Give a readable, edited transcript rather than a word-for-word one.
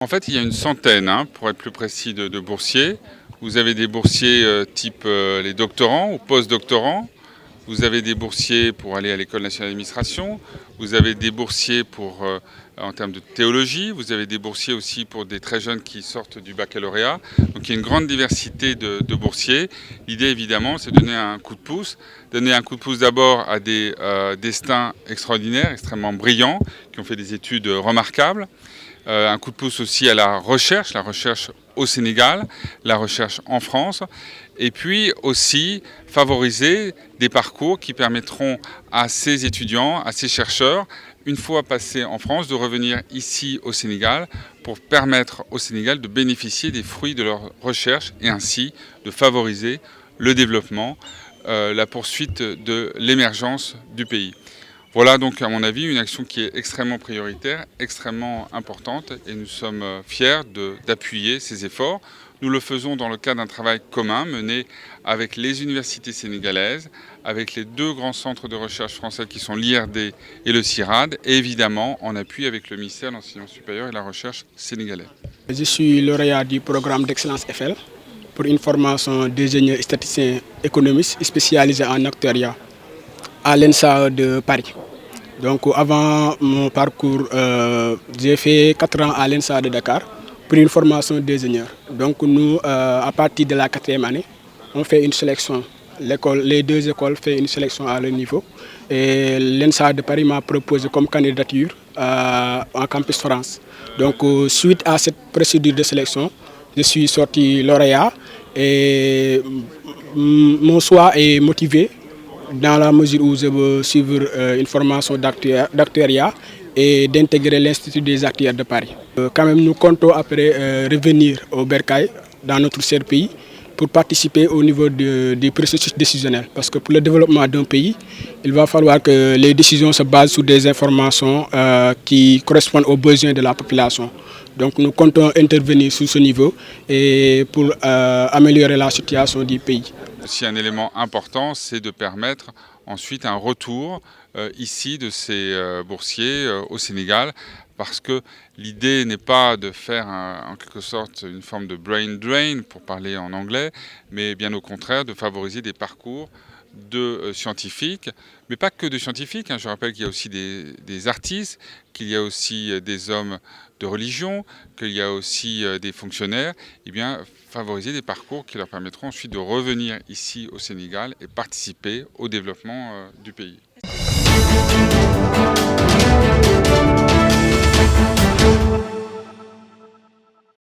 En fait, il y a une centaine, pour être plus précis, de boursiers. Vous avez des boursiers type les doctorants ou post-doctorants. Vous avez des boursiers pour aller à l'École nationale d'administration. Vous avez des boursiers en termes de théologie. Vous avez des boursiers aussi pour des très jeunes qui sortent du baccalauréat. Donc il y a une grande diversité de boursiers. L'idée, évidemment, c'est de donner un coup de pouce. Donner un coup de pouce d'abord à des destins extraordinaires, extrêmement brillants, qui ont fait des études remarquables. Un coup de pouce aussi à la recherche au Sénégal, la recherche en France, et puis aussi favoriser des parcours qui permettront à ces étudiants, à ces chercheurs, une fois passés en France, de revenir ici au Sénégal pour permettre au Sénégal de bénéficier des fruits de leur recherche et ainsi de favoriser le développement, la poursuite de l'émergence du pays. Voilà donc à mon avis une action qui est extrêmement prioritaire, extrêmement importante et nous sommes fiers d'appuyer ces efforts. Nous le faisons dans le cadre d'un travail commun mené avec les universités sénégalaises, avec les deux grands centres de recherche français qui sont l'IRD et le CIRAD et évidemment en appui avec le ministère de l'Enseignement supérieur et de la Recherche sénégalais. Je suis lauréat du programme d'excellence FL pour une formation d'ingénieur statisticien économiste spécialisé en actuariat à l'ENSA de Paris. Donc avant mon parcours, j'ai fait 4 ans à l'ENSA de Dakar pour une formation d'ingénieur. Donc nous, à partir de la 4e année, on fait une sélection. Les deux écoles font une sélection à leur niveau. Et l'ENSA de Paris m'a proposé comme candidature en Campus France. Donc suite à cette procédure de sélection, je suis sorti lauréat et mon choix est motivé dans la mesure où je veux suivre une formation d'actuariat et d'intégrer l'Institut des actuaires de Paris. Quand même, nous comptons après revenir au Bercail, dans notre cher pays, pour participer au niveau du processus décisionnel. Parce que pour le développement d'un pays, il va falloir que les décisions se basent sur des informations qui correspondent aux besoins de la population. Donc nous comptons intervenir sur ce niveau et pour améliorer la situation du pays. Aussi un élément important, c'est de permettre ensuite un retour ici de ces boursiers au Sénégal, parce que l'idée n'est pas de faire en quelque sorte une forme de brain drain, pour parler en anglais, mais bien au contraire de favoriser des parcours de scientifiques, mais pas que de scientifiques. Je rappelle qu'il y a aussi des artistes, qu'il y a aussi des hommes de religion, qu'il y a aussi des fonctionnaires. Eh bien, favoriser des parcours qui leur permettront ensuite de revenir ici au Sénégal et participer au développement du pays.